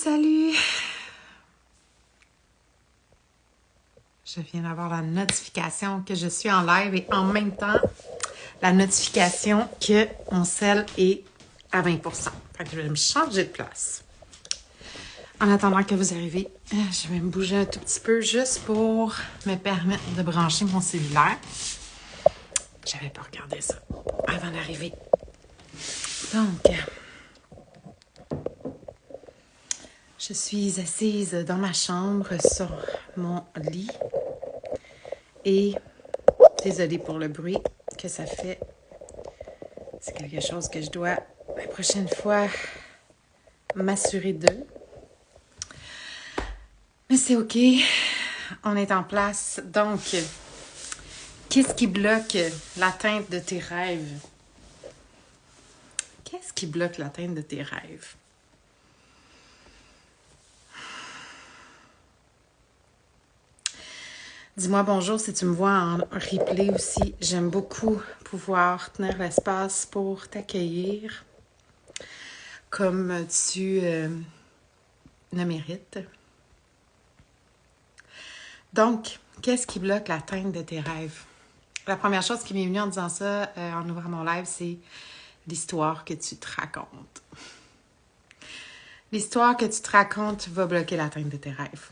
Salut! Je viens d'avoir la notification que je suis en live et en même temps, la notification que mon sel est à 20%. Fait que je vais me changer de place. En attendant que vous arrivez, je vais me bouger un tout petit peu juste pour me permettre de brancher mon cellulaire. J'avais pas regardé ça avant d'arriver. Donc, je suis assise dans ma chambre sur mon lit et désolée pour le bruit que ça fait. C'est quelque chose que je dois la prochaine fois m'assurer d'eux. Mais c'est OK, on est en place. Donc, qu'est-ce qui bloque l'atteinte de tes rêves? Qu'est-ce qui bloque l'atteinte de tes rêves? Dis-moi bonjour si tu me vois en replay aussi. J'aime beaucoup pouvoir tenir l'espace pour t'accueillir comme tu le mérites. Donc, qu'est-ce qui bloque l'atteinte de tes rêves? La première chose qui m'est venue en disant ça, en ouvrant mon live, c'est l'histoire que tu te racontes. L'histoire que tu te racontes va bloquer l'atteinte de tes rêves.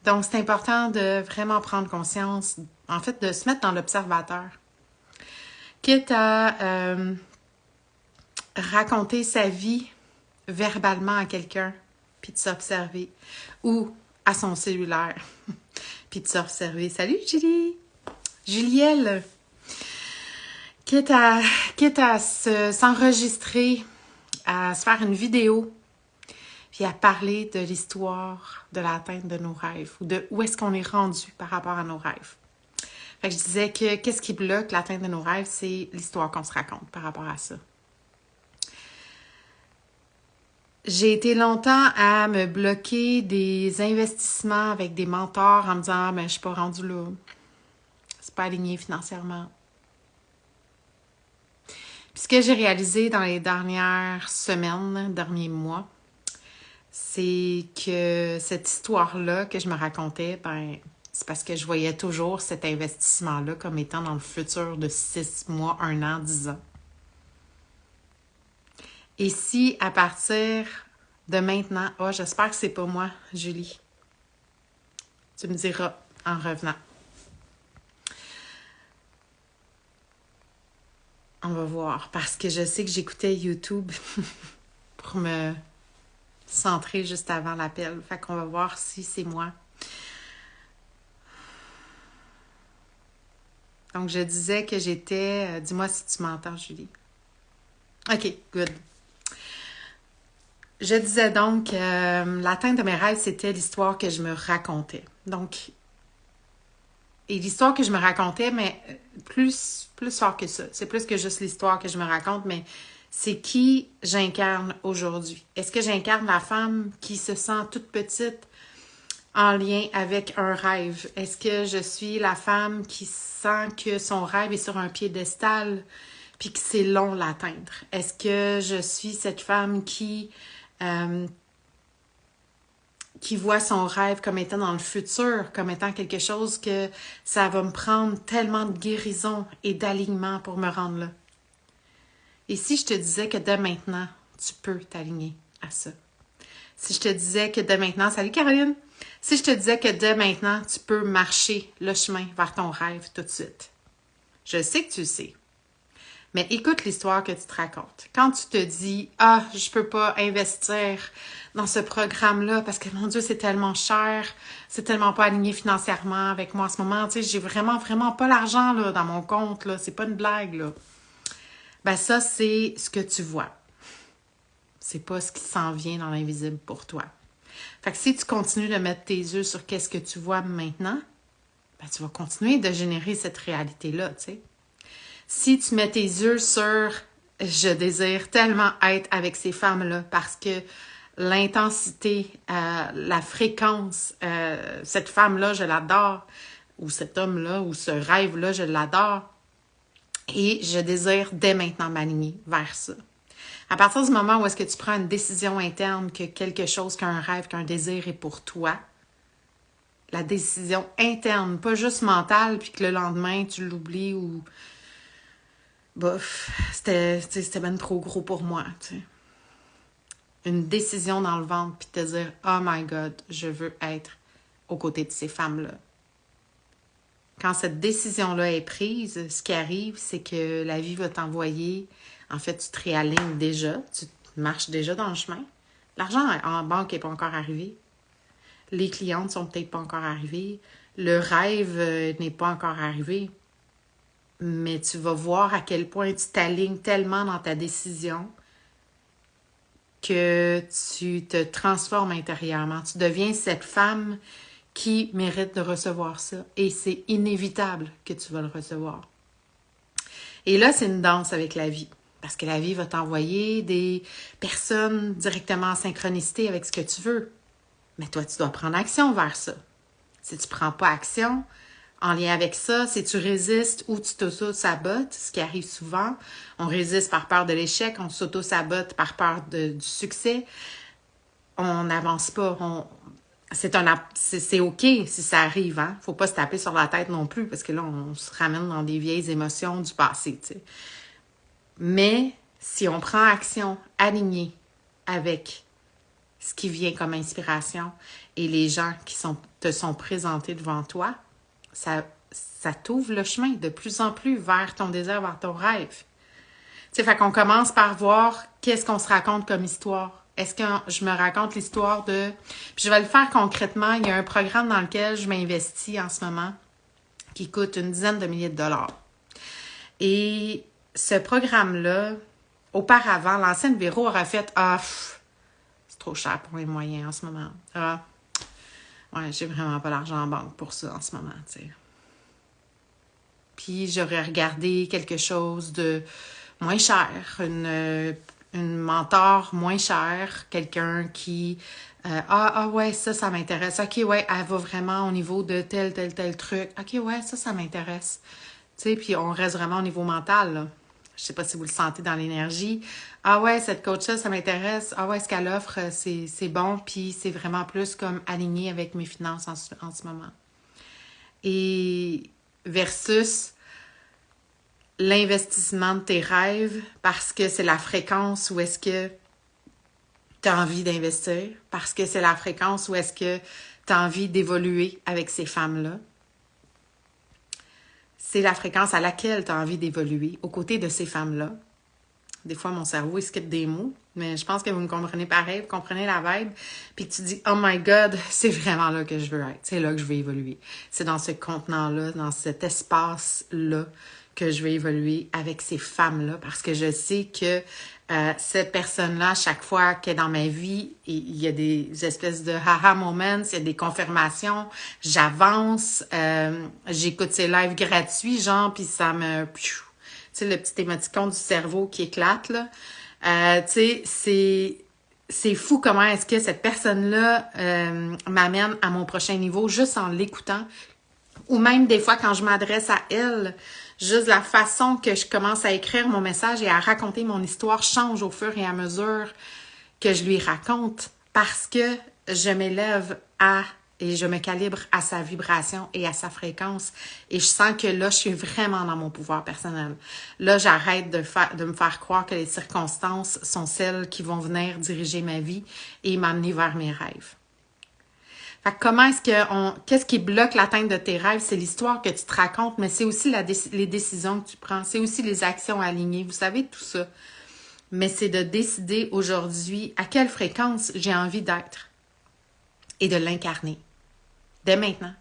Donc, c'est important de vraiment prendre conscience, en fait, de se mettre dans l'observateur. Quitte à raconter sa vie verbalement à quelqu'un, puis de s'observer, ou à son cellulaire, puis de s'observer. Salut, Julie! Julielle! Quitte à s'enregistrer, à se faire une vidéo, puis à parler de l'histoire de l'atteinte de nos rêves ou de où est-ce qu'on est rendu par rapport à nos rêves. Fait que je disais que qu'est-ce qui bloque l'atteinte de nos rêves, c'est l'histoire qu'on se raconte par rapport à ça. J'ai été longtemps à me bloquer des investissements avec des mentors en me disant « mais je suis pas rendue là, c'est pas aligné financièrement ». Puis ce que j'ai réalisé dans les dernières semaines, derniers mois, c'est que cette histoire-là que je me racontais, c'est parce que je voyais toujours cet investissement-là comme étant dans le futur de 6 mois, 1 an, 10 ans. Et si à partir de maintenant, j'espère que c'est pas moi, Julie. Tu me diras en revenant. On va voir, parce que je sais que j'écoutais YouTube pour me centrer juste avant l'appel. Fait qu'on va voir si c'est moi. Donc, je disais que j'étais... dis-moi si tu m'entends, Julie. OK, good. Je disais donc, l'atteinte de mes rêves, c'était l'histoire que je me racontais. Donc, et l'histoire que je me racontais, mais plus fort que ça. C'est plus que juste l'histoire que je me raconte, mais c'est qui j'incarne aujourd'hui. Est-ce que j'incarne la femme qui se sent toute petite en lien avec un rêve? Est-ce que je suis la femme qui sent que son rêve est sur un piédestal puis que c'est long l'atteindre? Est-ce que je suis cette femme qui voit son rêve comme étant dans le futur, comme étant quelque chose que ça va me prendre tellement de guérison et d'alignement pour me rendre là? Et si je te disais que dès maintenant, tu peux t'aligner à ça? Si je te disais que dès maintenant... Salut Caroline! Si je te disais que dès maintenant, tu peux marcher le chemin vers ton rêve tout de suite. Je sais que tu le sais. Mais écoute l'histoire que tu te racontes. Quand tu te dis « Ah, je peux pas investir dans ce programme-là parce que, mon Dieu, c'est tellement cher, c'est tellement pas aligné financièrement avec moi en ce moment. Tu sais, j'ai vraiment pas l'argent là dans mon compte, là. C'est pas une blague, là. » Ben ça, c'est ce que tu vois. C'est pas ce qui s'en vient dans l'invisible pour toi. Fait que si tu continues de mettre tes yeux sur qu'est-ce que tu vois maintenant, ben tu vas continuer de générer cette réalité-là, tu sais. Si tu mets tes yeux sur « je désire tellement être avec ces femmes-là parce que l'intensité, la fréquence, cette femme-là, je l'adore, ou cet homme-là, ou ce rêve-là, je l'adore, et je désire dès maintenant m'aligner vers ça. » À partir du moment où est-ce que tu prends une décision interne que quelque chose, qu'un rêve, qu'un désir est pour toi, la décision interne, pas juste mentale, puis que le lendemain, tu l'oublies ou... Bof, c'était ben trop gros pour moi, tu sais. Une décision dans le ventre, puis te dire « Oh my God, je veux être aux côtés de ces femmes-là. » Quand cette décision-là est prise, ce qui arrive, c'est que la vie va t'envoyer... En fait, tu te réalignes déjà, tu marches déjà dans le chemin. L'argent en banque n'est pas encore arrivé. Les clientes sont peut-être pas encore arrivées. Le rêve n'est pas encore arrivé. Mais tu vas voir à quel point tu t'alignes tellement dans ta décision que tu te transformes intérieurement. Tu deviens cette femme qui mérite de recevoir ça. Et c'est inévitable que tu vas le recevoir. Et là, c'est une danse avec la vie. Parce que la vie va t'envoyer des personnes directement en synchronicité avec ce que tu veux. Mais toi, tu dois prendre action vers ça. Si tu ne prends pas action en lien avec ça, si tu résistes ou tu t'auto-sabotes, ce qui arrive souvent, on résiste par peur de l'échec, on s'auto-sabote par peur du succès, on n'avance pas. C'est OK si ça arrive, hein? Faut pas se taper sur la tête non plus, parce que là, on se ramène dans des vieilles émotions du passé, tu sais. Mais si on prend action alignée avec ce qui vient comme inspiration et les gens qui te sont présentés devant toi, ça t'ouvre le chemin de plus en plus vers ton désir, vers ton rêve. Tu sais, fait qu'on commence par voir qu'est-ce qu'on se raconte comme histoire. Est-ce que je me raconte l'histoire de... Puis je vais le faire concrètement. Il y a un programme dans lequel je m'investis en ce moment qui coûte une dizaine de milliers de dollars. Et ce programme-là, auparavant, l'ancienne Véro aurait fait « Ah, c'est trop cher pour mes moyens en ce moment. Ah, ouais, j'ai vraiment pas l'argent en banque pour ça en ce moment, tu sais. » Puis j'aurais regardé quelque chose de moins cher, une mentor moins chère, quelqu'un qui ouais, ça m'intéresse. OK, ouais, elle va vraiment au niveau de tel truc. OK, ouais, ça m'intéresse. Tu sais, puis on reste vraiment au niveau mental, là. Je sais pas si vous le sentez dans l'énergie. Ah ouais, cette coach-là, ça m'intéresse. Ah ouais, ce qu'elle offre, c'est bon, puis c'est vraiment plus comme aligné avec mes finances en ce moment. Et versus l'investissement de tes rêves, parce que c'est la fréquence où est-ce que tu as envie d'investir, parce que c'est la fréquence où est-ce que tu as envie d'évoluer avec ces femmes-là. C'est la fréquence à laquelle tu as envie d'évoluer aux côtés de ces femmes-là. Des fois, mon cerveau, il skip des mots, mais je pense que vous me comprenez pareil, vous comprenez la vibe, puis que tu dis « Oh my God, c'est vraiment là que je veux être, c'est là que je veux évoluer. C'est dans ce contenant-là, dans cet espace-là que je vais évoluer avec ces femmes-là, parce que je sais que cette personne-là, à chaque fois qu'elle est dans ma vie, il y a des espèces de haha moments, il y a des confirmations, j'avance, j'écoute ses lives gratuits, genre, puis ça me... Tu sais, le petit émoticône du cerveau qui éclate, là. Tu sais, c'est fou comment est-ce que cette personne-là m'amène à mon prochain niveau juste en l'écoutant. Ou même des fois, quand je m'adresse à elle, juste la façon que je commence à écrire mon message et à raconter mon histoire change au fur et à mesure que je lui raconte parce que je m'élève et je me calibre à sa vibration et à sa fréquence. Et je sens que là, je suis vraiment dans mon pouvoir personnel. Là, j'arrête de me faire croire que les circonstances sont celles qui vont venir diriger ma vie et m'amener vers mes rêves. Fait que comment est-ce que qu'est-ce qui bloque l'atteinte de tes rêves? C'est l'histoire que tu te racontes, mais c'est aussi les décisions que tu prends. C'est aussi les actions alignées. Vous savez, tout ça. Mais c'est de décider aujourd'hui à quelle fréquence j'ai envie d'être et de l'incarner. Dès maintenant.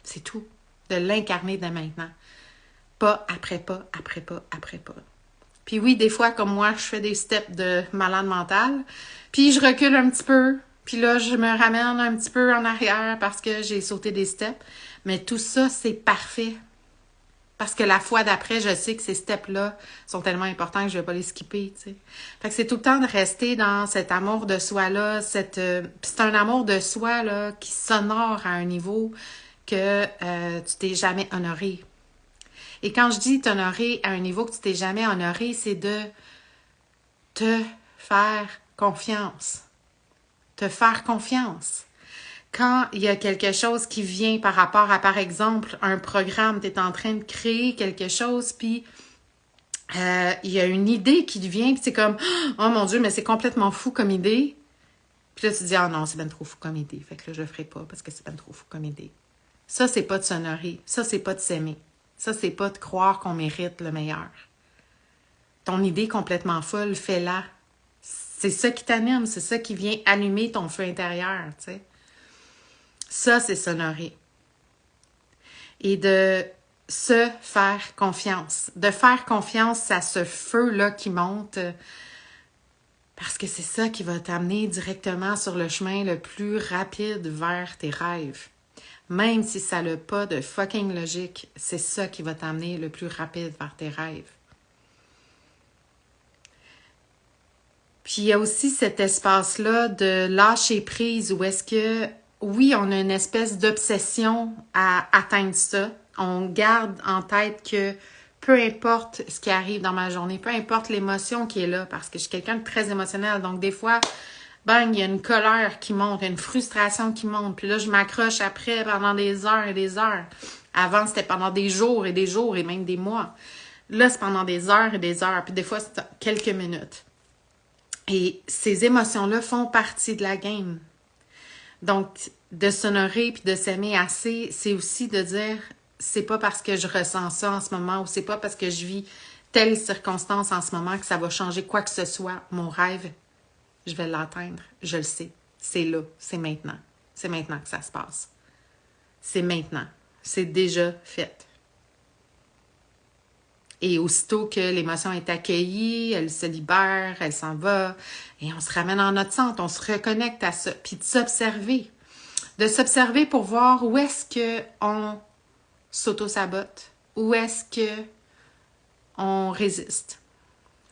C'est tout. De l'incarner dès maintenant. Pas après pas, après pas, après pas. Puis oui, des fois, comme moi, je fais des steps de malade mental. Puis je recule un petit peu. Puis là, je me ramène un petit peu en arrière parce que j'ai sauté des steps. Mais tout ça, c'est parfait. Parce que la fois d'après, je sais que ces steps-là sont tellement importants que je ne vais pas les skipper, tu sais. Fait que c'est tout le temps de rester dans cet amour de soi-là. C'est un amour de soi là qui s'honore à un niveau que tu t'es jamais honoré. Et quand je dis t'honorer à un niveau que tu t'es jamais honoré, c'est de te faire confiance. Te faire confiance. Quand il y a quelque chose qui vient par rapport à, par exemple, un programme, tu es en train de créer quelque chose, puis il y a une idée qui te vient, puis c'est comme « Oh mon Dieu, mais c'est complètement fou comme idée. » Puis là, tu te dis « Ah non, c'est ben trop fou comme idée. » Fait que là, je le ferai pas parce que c'est ben trop fou comme idée. Ça, c'est pas de s'honorer. Ça, c'est pas de s'aimer. Ça, c'est pas de croire qu'on mérite le meilleur. Ton idée complètement folle, fais-la. C'est ça qui t'anime, c'est ça qui vient allumer ton feu intérieur, tu sais. Ça, c'est s'honorer. Et de se faire confiance. De faire confiance à ce feu-là qui monte, parce que c'est ça qui va t'amener directement sur le chemin le plus rapide vers tes rêves. Même si ça n'a pas de fucking logique, c'est ça qui va t'amener le plus rapide vers tes rêves. Puis il y a aussi cet espace-là de lâcher prise où est-ce que, oui, on a une espèce d'obsession à atteindre ça. On garde en tête que peu importe ce qui arrive dans ma journée, peu importe l'émotion qui est là, parce que je suis quelqu'un de très émotionnel. Donc des fois, bang, il y a une colère qui monte, une frustration qui monte. Puis là, je m'accroche après pendant des heures et des heures. Avant, c'était pendant des jours et même des mois. Là, c'est pendant des heures et des heures. Puis des fois, c'est quelques minutes. Et ces émotions-là font partie de la game. Donc, de s'honorer puis de s'aimer assez, c'est aussi de dire, c'est pas parce que je ressens ça en ce moment ou c'est pas parce que je vis telle circonstance en ce moment que ça va changer quoi que ce soit. Mon rêve, je vais l'atteindre. Je le sais. C'est là. C'est maintenant. C'est maintenant que ça se passe. C'est maintenant. C'est déjà fait. Et aussitôt que l'émotion est accueillie, elle se libère, elle s'en va, et on se ramène en notre centre, on se reconnecte à ça, puis de s'observer. De s'observer pour voir où est-ce qu'on s'auto-sabote, où est-ce qu'on résiste.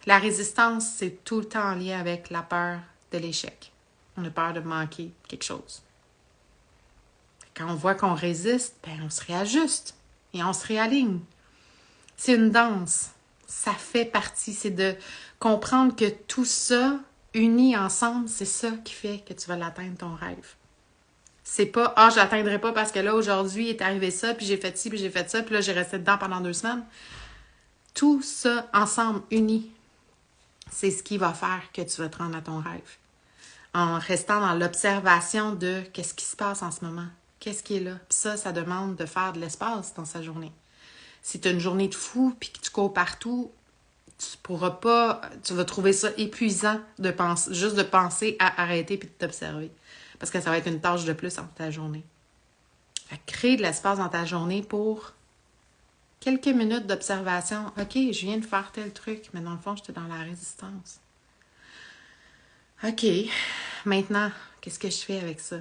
La résistance, c'est tout le temps en lien avec la peur de l'échec. On a peur de manquer quelque chose. Quand on voit qu'on résiste, ben on se réajuste et on se réaligne. C'est une danse. Ça fait partie. C'est de comprendre que tout ça, uni ensemble, c'est ça qui fait que tu vas l'atteindre, ton rêve. C'est pas « Ah, je l'atteindrai pas parce que là, aujourd'hui, il est arrivé ça, puis j'ai fait ci, puis j'ai fait ça, puis là, j'ai resté dedans pendant 2 semaines. » Tout ça, ensemble, uni, c'est ce qui va faire que tu vas te rendre à ton rêve. En restant dans l'observation de qu'est-ce qui se passe en ce moment. Qu'est-ce qui est là. Puis ça demande de faire de l'espace dans sa journée. Si tu as une journée de fou puis que tu cours partout, tu vas trouver ça épuisant juste de penser à arrêter puis de t'observer. Parce que ça va être une tâche de plus dans ta journée. Fait que crée de l'espace dans ta journée pour quelques minutes d'observation. OK, je viens de faire tel truc, mais dans le fond, j'étais dans la résistance. OK, maintenant, qu'est-ce que je fais avec ça?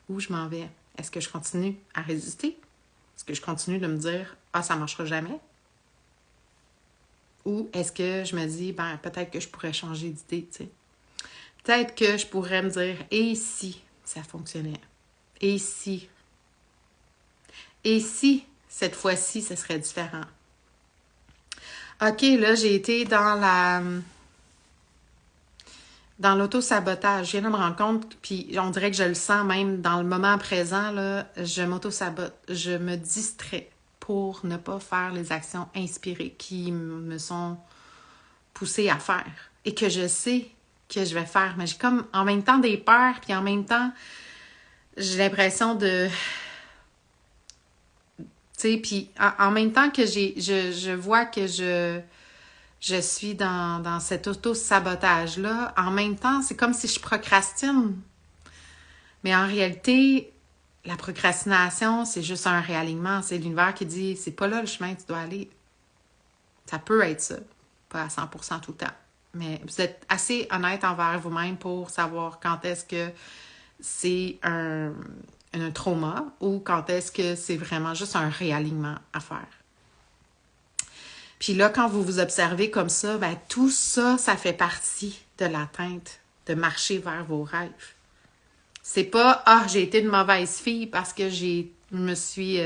Où je m'en vais? Est-ce que je continue à résister? Est-ce que je continue de me dire « Ah, ça ne marchera jamais? » Ou est-ce que je me dis « Ben, peut-être que je pourrais changer d'idée, tu sais. Peut-être que je pourrais me dire « Et si ça fonctionnait? Et si? Et si, cette fois-ci, ce serait différent? » OK, là, j'ai été dans l'auto-sabotage. Je viens de me rendre compte, puis on dirait que je le sens même dans le moment présent, là, je m'auto-sabote. Je me distrais pour ne pas faire les actions inspirées qui me sont poussées à faire et que je sais que je vais faire. Mais j'ai comme en même temps des peurs, puis en même temps, j'ai l'impression de... Tu sais, puis en même temps que je vois que je suis dans cet auto-sabotage-là. En même temps, c'est comme si je procrastine. Mais en réalité, la procrastination, c'est juste un réalignement. C'est l'univers qui dit, c'est pas là le chemin que tu dois aller. Ça peut être ça. Pas à 100% tout le temps. Mais vous êtes assez honnête envers vous-même pour savoir quand est-ce que c'est un trauma ou quand est-ce que c'est vraiment juste un réalignement à faire. Puis là, quand vous vous observez comme ça, ben tout ça, ça fait partie de l'atteinte, de marcher vers vos rêves. C'est pas « Ah, j'ai été une mauvaise fille parce que je me suis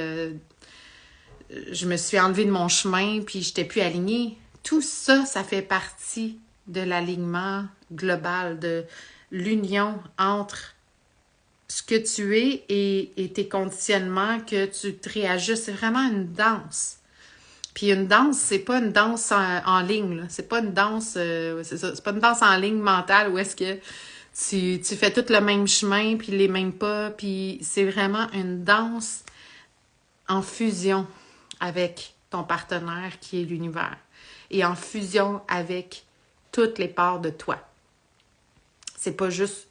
enlevée de mon chemin puis j'étais plus alignée. » Tout ça, ça fait partie de l'alignement global, de l'union entre ce que tu es et tes conditionnements, que tu te réajustes. C'est vraiment une danse. Puis une danse, c'est pas une danse en ligne, là. C'est pas une danse, c'est ça, c'est pas une danse en ligne mentale où est-ce que tu fais tout le même chemin, puis les mêmes pas, puis c'est vraiment une danse en fusion avec ton partenaire qui est l'univers et en fusion avec toutes les parts de toi. C'est pas juste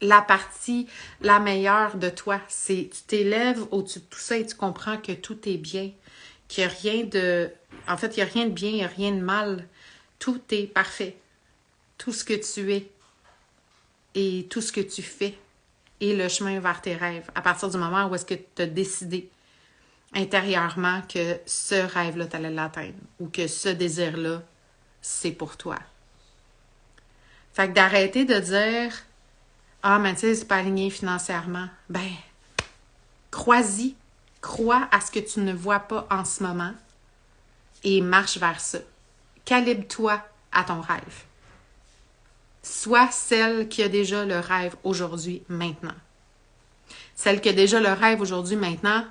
la partie la meilleure de toi, c'est tu t'élèves au-dessus de tout ça et tu comprends que tout est bien, qu'il n'y a rien de... En fait, il n'y a rien de bien, il n'y a rien de mal. Tout est parfait. Tout ce que tu es et tout ce que tu fais est le chemin vers tes rêves. À partir du moment où est-ce que tu as décidé intérieurement que ce rêve-là, tu allais l'atteindre ou que ce désir-là, c'est pour toi. Fait que d'arrêter de dire « Ah, mais tu sais, c'est pas aligné financièrement. » Ben, crois-y. Crois à ce que tu ne vois pas en ce moment et marche vers ça. Calibre-toi à ton rêve. Sois celle qui a déjà le rêve aujourd'hui, maintenant. Celle qui a déjà le rêve aujourd'hui, maintenant,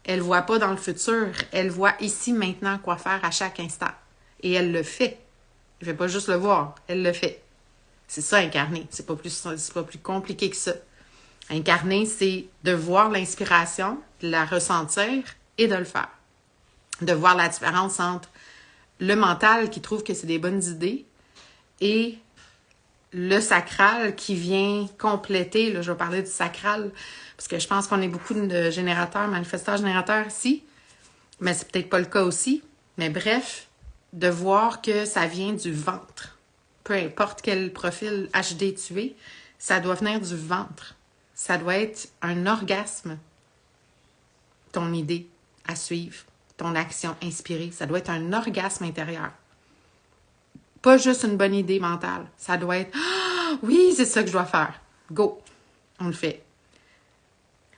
elle ne voit pas dans le futur. Elle voit ici, maintenant, quoi faire à chaque instant. Et elle le fait. Elle ne fait pas juste le voir, elle le fait. C'est ça, incarner. C'est pas plus compliqué que ça. Incarner, c'est de voir l'inspiration, de la ressentir et de le faire. De voir la différence entre le mental qui trouve que c'est des bonnes idées et le sacral qui vient compléter, là, je vais parler du sacral, parce que je pense qu'on est beaucoup de générateurs, manifesteurs générateurs ici, mais c'est peut-être pas le cas aussi. Mais bref, de voir que ça vient du ventre. Peu importe quel profil HD tu es, ça doit venir du ventre. Ça doit être un orgasme, ton idée à suivre, ton action inspirée. Ça doit être un orgasme intérieur. Pas juste une bonne idée mentale. Ça doit être « Ah, oui, c'est ça que je dois faire. Go! » On le fait.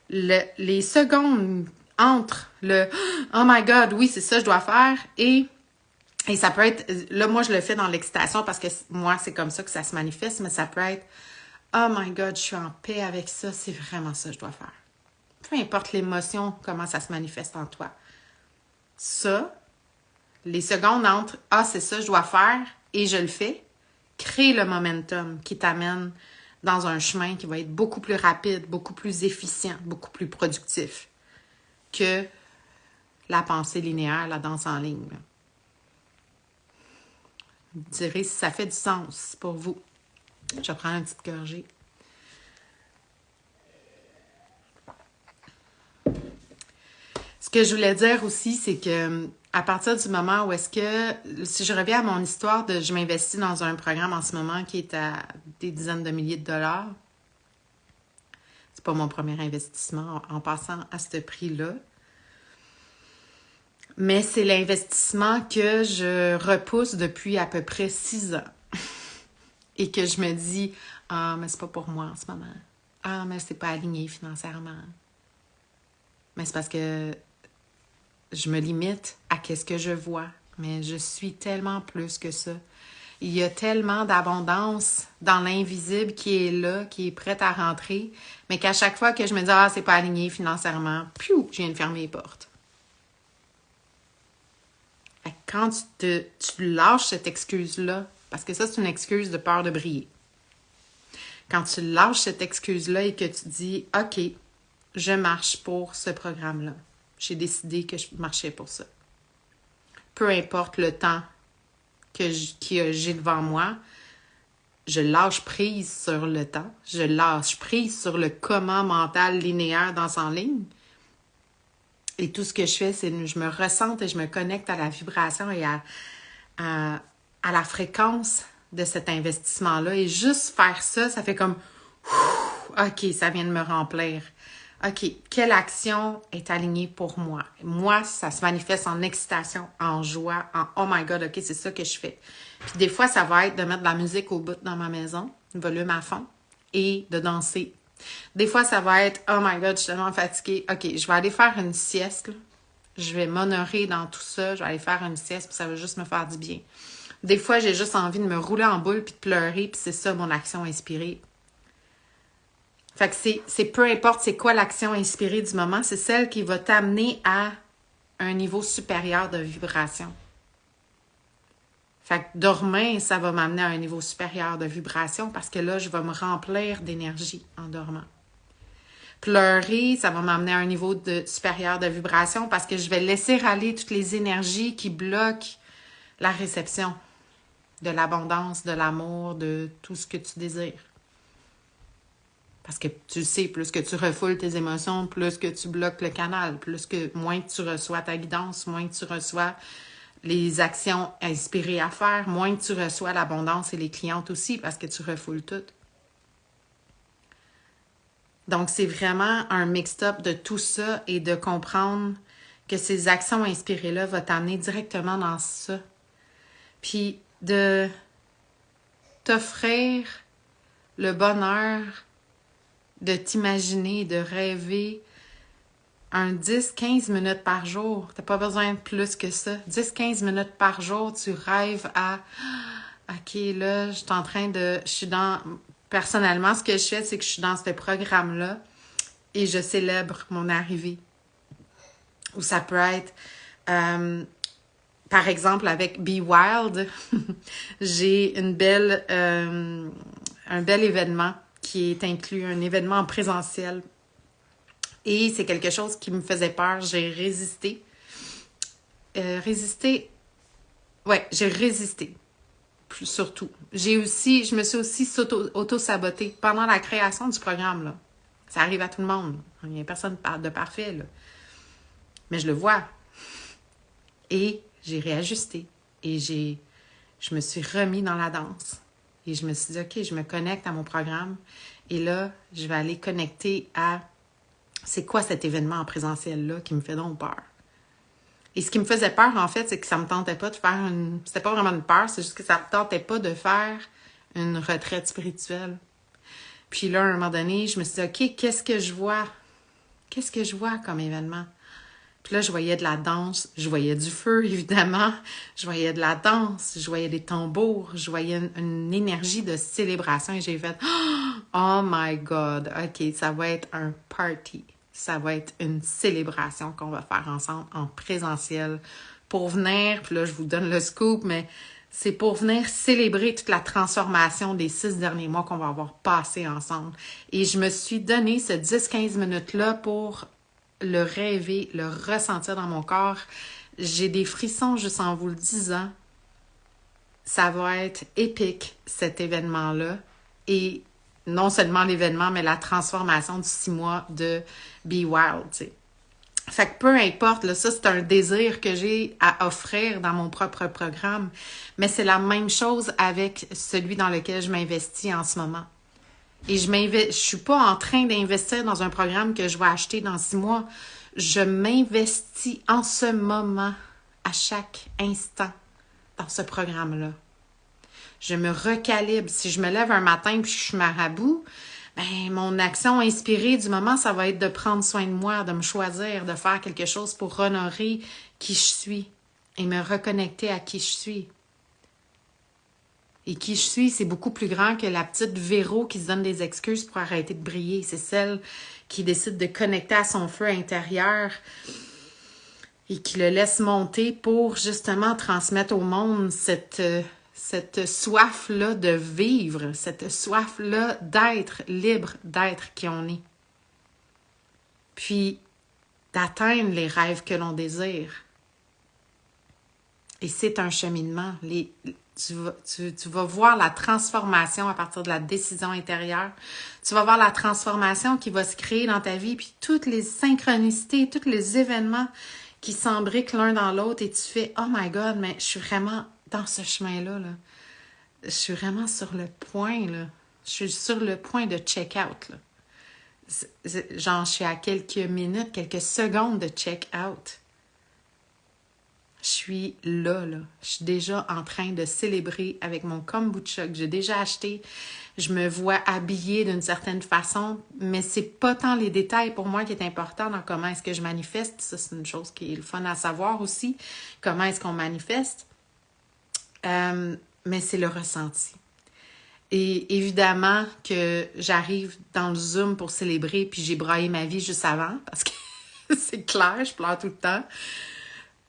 Les secondes entre le « Oh my God, oui, c'est ça que je dois faire » et ça peut être... Là, moi, je le fais dans l'excitation parce que moi, c'est comme ça que ça se manifeste, mais ça peut être « Oh my God, je suis en paix avec ça. C'est vraiment ça que je dois faire. » Peu importe l'émotion, comment ça se manifeste en toi. Ça, les secondes entre « Ah, c'est ça que je dois faire » et je le fais, crée le momentum qui t'amène dans un chemin qui va être beaucoup plus rapide, beaucoup plus efficient, beaucoup plus productif que la pensée linéaire, la danse en ligne. Là. Vous direz si ça fait du sens pour vous. Je vais prendre une petite gorgée. Ce que je voulais dire aussi, c'est que à partir du moment où est-ce que, si je reviens à mon histoire de je m'investis dans un programme en ce moment qui est à des dizaines de milliers de dollars, c'est pas mon premier investissement en passant à ce prix-là, mais c'est l'investissement que je repousse depuis à peu près 6 ans et que je me dis « Ah, mais c'est pas pour moi en ce moment. Ah, mais c'est pas aligné financièrement. » Mais c'est parce que je me limite à qu'est-ce que je vois, mais je suis tellement plus que ça. Il y a tellement d'abondance dans l'invisible qui est là, qui est prête à rentrer, mais qu'à chaque fois que je me dis « Ah, c'est pas aligné financièrement », piou, je viens de fermer les portes. Quand tu lâches cette excuse-là, parce que ça, c'est une excuse de peur de briller. Quand tu lâches cette excuse-là et que tu dis « OK, je marche pour ce programme-là. J'ai décidé que je marchais pour ça. » Peu importe le temps que j'ai devant moi, je lâche prise sur le temps. Je lâche prise sur le comment mental linéaire dans en ligne. Et tout ce que je fais, c'est que je me ressente et je me connecte à la vibration et à la fréquence de cet investissement-là. Et juste faire ça, ça fait comme « OK, ça vient de me remplir. OK, quelle action est alignée pour moi? » Moi, ça se manifeste en excitation, en joie, en « Oh my God, OK, c'est ça que je fais. » Puis des fois, ça va être de mettre de la musique au bout dans ma maison, volume à fond, et de danser. Des fois, ça va être « Oh my God, je suis tellement fatiguée. OK, je vais aller faire une sieste. Là. Je vais m'honorer dans tout ça. Je vais aller faire une sieste, puis ça va juste me faire du bien. » Des fois, j'ai juste envie de me rouler en boule puis de pleurer, puis c'est ça mon action inspirée. Fait que c'est peu importe c'est quoi l'action inspirée du moment, c'est celle qui va t'amener à un niveau supérieur de vibration. Fait que dormir, ça va m'amener à un niveau supérieur de vibration parce que là, je vais me remplir d'énergie en dormant. Pleurer, ça va m'amener à un niveau supérieur de vibration parce que je vais laisser aller toutes les énergies qui bloquent la réception de l'abondance, de l'amour, de tout ce que tu désires. Parce que tu sais, plus que tu refoules tes émotions, plus que tu bloques le canal, moins que tu reçois ta guidance, moins que tu reçois les actions inspirées à faire, moins que tu reçois l'abondance et les clientes aussi, parce que tu refoules tout. Donc, c'est vraiment un mix-up de tout ça et de comprendre que ces actions inspirées-là vont t'amener directement dans ça. Puis, de t'offrir le bonheur de t'imaginer, de rêver un 10-15 minutes par jour. T'as pas besoin de plus que ça. 10-15 minutes par jour, tu rêves à OK, là, personnellement, ce que je fais, c'est que je suis dans ce programme-là et je célèbre mon arrivée. Ou ça peut être, par exemple, avec Be Wild, j'ai un bel événement qui est inclus, un événement en présentiel. Et c'est quelque chose qui me faisait peur. J'ai résisté. J'ai résisté. Surtout. Je me suis aussi auto-sabotée pendant la création du programme, là. Ça arrive à tout le monde. Il n'y a personne de parfait, là. Mais je le vois. Et j'ai réajusté. Et je me suis remis dans la danse. Et je me suis dit, OK, je me connecte à mon programme. Et là, je vais aller connecter à c'est quoi cet événement en présentiel-là qui me fait donc peur. Et ce qui me faisait peur, en fait, c'est que ça me tentait pas de faire c'était pas vraiment une peur, c'est juste que ça me tentait pas de faire une retraite spirituelle. Puis là, à un moment donné, je me suis dit, OK, qu'est-ce que je vois? Qu'est-ce que je vois comme événement? Puis là, je voyais de la danse, je voyais du feu, évidemment. Je voyais de la danse, je voyais des tambours, je voyais une énergie de célébration. Et j'ai fait, oh my God, OK, ça va être un party. Ça va être une célébration qu'on va faire ensemble en présentiel pour venir, puis là, je vous donne le scoop, mais c'est pour venir célébrer toute la transformation des 6 derniers mois qu'on va avoir passé ensemble. Et je me suis donné ce 10-15 minutes-là pour le rêver, le ressentir dans mon corps. J'ai des frissons juste en vous le disant. Ça va être épique, cet événement-là. Et non seulement l'événement, mais la transformation du 6 mois de Be Wild, tu sais. Fait que peu importe, là, ça c'est un désir que j'ai à offrir dans mon propre programme, mais c'est la même chose avec celui dans lequel je m'investis en ce moment. Et je suis pas en train d'investir dans un programme que je vais acheter dans 6 mois. Je m'investis en ce moment, à chaque instant, dans ce programme-là. Je me recalibre. Si je me lève un matin puis je suis marabout, ben, mon action inspirée du moment, ça va être de prendre soin de moi, de me choisir, de faire quelque chose pour honorer qui je suis et me reconnecter à qui je suis. Et qui je suis, c'est beaucoup plus grand que la petite Véro qui se donne des excuses pour arrêter de briller. C'est celle qui décide de connecter à son feu intérieur et qui le laisse monter pour justement transmettre au monde cette soif-là de vivre, cette soif-là d'être libre, d'être qui on est. Puis d'atteindre les rêves que l'on désire. Et c'est un cheminement. Tu vas voir la transformation à partir de la décision intérieure. Tu vas voir la transformation qui va se créer dans ta vie, puis toutes les synchronicités, tous les événements qui s'embriquent l'un dans l'autre et tu fais « Oh my God, mais je suis vraiment dans ce chemin-là. Là. Je suis vraiment sur le point. Là. Je suis sur le point de check-out. Genre, je suis à quelques minutes, quelques secondes de check-out. Je suis là. Je suis déjà en train de célébrer avec mon kombucha que j'ai déjà acheté. Je me vois habillée d'une certaine façon, mais c'est pas tant les détails pour moi qui est important dans comment est-ce que je manifeste. Ça, c'est une chose qui est le fun à savoir aussi. Comment est-ce qu'on manifeste? Mais c'est le ressenti. Et évidemment que j'arrive dans le Zoom pour célébrer, puis j'ai braillé ma vie juste avant, parce que c'est clair, je pleure tout le temps.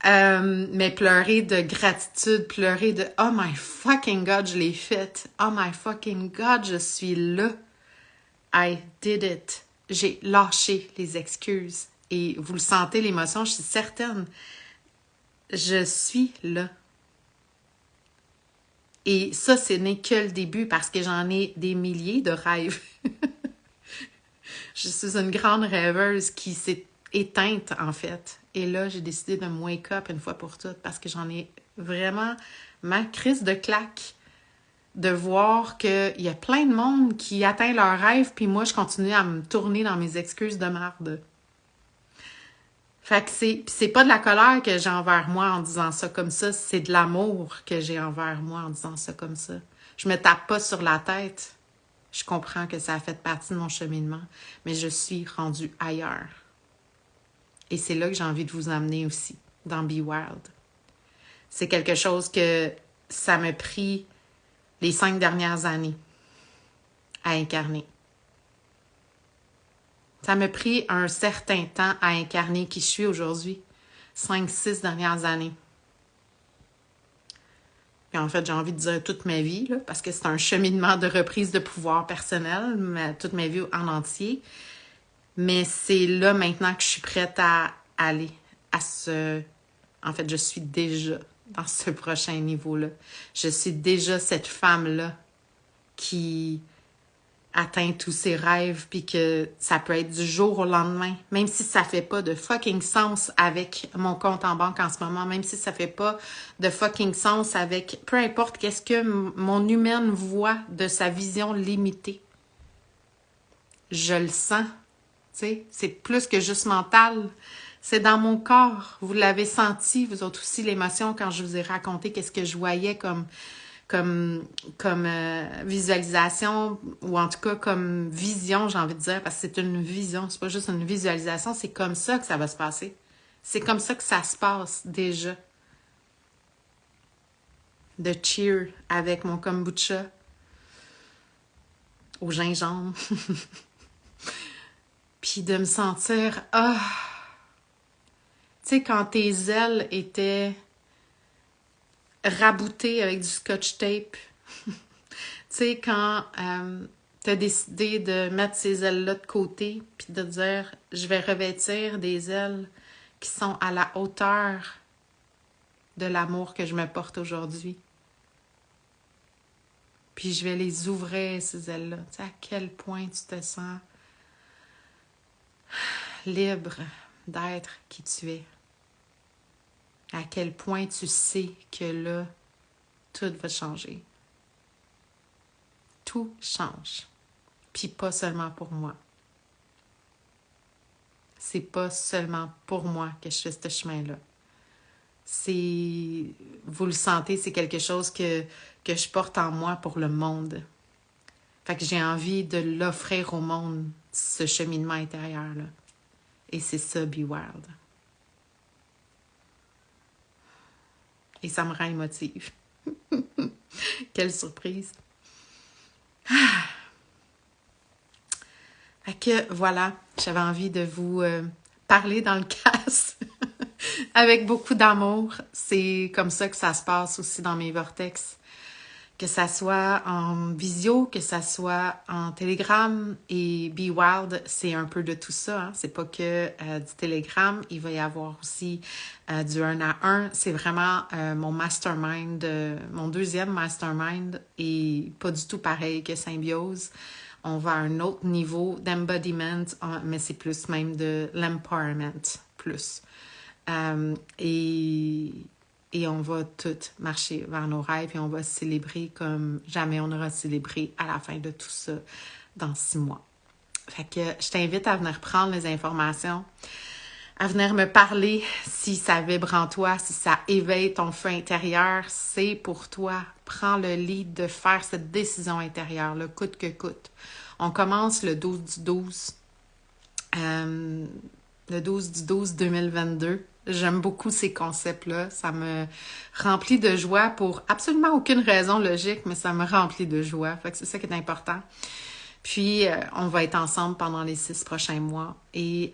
Mais pleurer de gratitude, pleurer de « Oh my fucking God, je l'ai fait! Oh my fucking God, je suis là! I did it! » J'ai lâché les excuses. Et vous le sentez, l'émotion, je suis certaine. Je suis là. Et ça, ce n'est que le début parce que j'en ai des milliers de rêves. Je suis une grande rêveuse qui s'est éteinte, en fait. Et là, j'ai décidé de me wake up une fois pour toutes parce que j'en ai vraiment ma crise de claque de voir qu'il y a plein de monde qui atteint leurs rêves, puis moi, je continue à me tourner dans mes excuses de merde. Fait que c'est pas de la colère que j'ai envers moi en disant ça comme ça, c'est de l'amour que j'ai envers moi en disant ça comme ça. Je me tape pas sur la tête. Je comprends que ça a fait partie de mon cheminement, mais je suis rendue ailleurs. Et c'est là que j'ai envie de vous amener aussi, dans Be Wild. C'est quelque chose que ça m'a pris les 5 dernières années à incarner. Ça m'a pris un certain temps à incarner qui je suis aujourd'hui. 5-6 dernières années. Puis en fait, j'ai envie de dire toute ma vie, là, parce que c'est un cheminement de reprise de pouvoir personnel, toute ma vie en entier. Mais c'est là maintenant que je suis prête à aller à ce... En fait, je suis déjà dans ce prochain niveau-là. Je suis déjà cette femme-là qui atteint tous ses rêves, puis que ça peut être du jour au lendemain, même si ça fait pas de fucking sens avec mon compte en banque en ce moment, même si ça fait pas de fucking sens avec peu importe qu'est-ce que mon humaine voit de sa vision limitée. Je le sens, tu sais, c'est plus que juste mental, c'est dans mon corps. Vous l'avez senti, vous autres aussi, l'émotion quand je vous ai raconté qu'est-ce que je voyais comme visualisation, ou en tout cas comme vision, j'ai envie de dire, parce que c'est une vision, c'est pas juste une visualisation, c'est comme ça que ça va se passer. C'est comme ça que ça se passe déjà. De cheer avec mon kombucha au gingembre. Puis de me sentir, tu sais, quand tes ailes étaient raboutées avec du scotch tape. Tu sais, quand tu as décidé de mettre ces ailes-là de côté, puis de dire, je vais revêtir des ailes qui sont à la hauteur de l'amour que je me porte aujourd'hui. Puis je vais les ouvrir, ces ailes-là. Tu sais, à quel point tu te sens libre d'être qui tu es. À quel point tu sais que là, tout va changer. Tout change. Puis pas seulement pour moi. C'est pas seulement pour moi que je fais ce chemin-là. C'est, vous le sentez, c'est quelque chose que je porte en moi pour le monde. Fait que j'ai envie de l'offrir au monde, ce cheminement intérieur-là. Et c'est ça, Be Wild. Et ça me rend émotive. Quelle surprise! Fait que voilà, j'avais envie de vous parler dans le casque avec beaucoup d'amour. C'est comme ça que ça se passe aussi dans mes vortex. Que ça soit en visio, que ça soit en Telegram, et Be Wild, c'est un peu de tout ça. Hein? C'est pas que du Telegram, il va y avoir aussi du 1 à 1. C'est vraiment mon mastermind, mon deuxième mastermind, et pas du tout pareil que Symbiose. On va à un autre niveau d'embodiment, mais c'est plus même de l'empowerment, plus. Et on va toutes marcher vers nos rêves et on va célébrer comme jamais on aura célébré à la fin de tout ça dans 6 mois. Fait que je t'invite à venir prendre les informations, à venir me parler si ça vibre en toi, si ça éveille ton feu intérieur, c'est pour toi. Prends le lead de faire cette décision intérieure, là, coûte que coûte. On commence le 12 du 12 2022. J'aime beaucoup ces concepts-là. Ça me remplit de joie pour absolument aucune raison logique, mais ça me remplit de joie. Fait que c'est ça qui est important. Puis, on va être ensemble pendant les 6 prochains mois. Et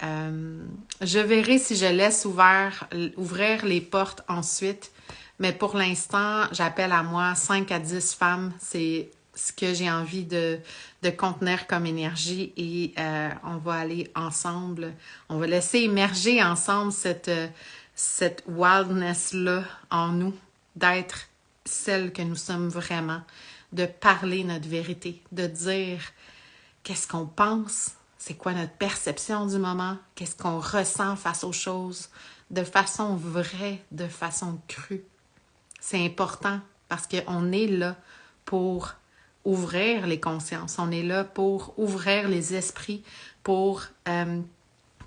je verrai si je laisse ouvrir les portes ensuite. Mais pour l'instant, j'appelle à moi 5 à 10 femmes. C'est ce que j'ai envie de contenir comme énergie. Et on va aller ensemble. On va laisser émerger ensemble cette wildness-là en nous, d'être celle que nous sommes vraiment, de parler notre vérité, de dire qu'est-ce qu'on pense, c'est quoi notre perception du moment, qu'est-ce qu'on ressent face aux choses, de façon vraie, de façon crue. C'est important parce qu'on est là pour ouvrir les consciences, on est là pour ouvrir les esprits, pour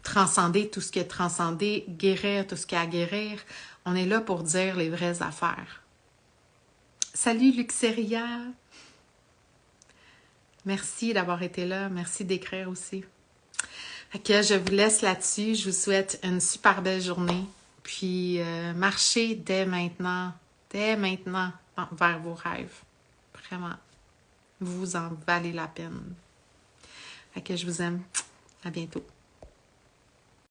transcender tout ce qui est transcendé, guérir tout ce qui est à guérir. On est là pour dire les vraies affaires. Salut Luxeria! Merci d'avoir été là. Merci d'écrire aussi. Fait que je vous laisse là-dessus. Je vous souhaite une super belle journée. Puis marchez dès maintenant vers vos rêves. Vraiment. Vous en valez la peine. Fait que je vous aime. À bientôt.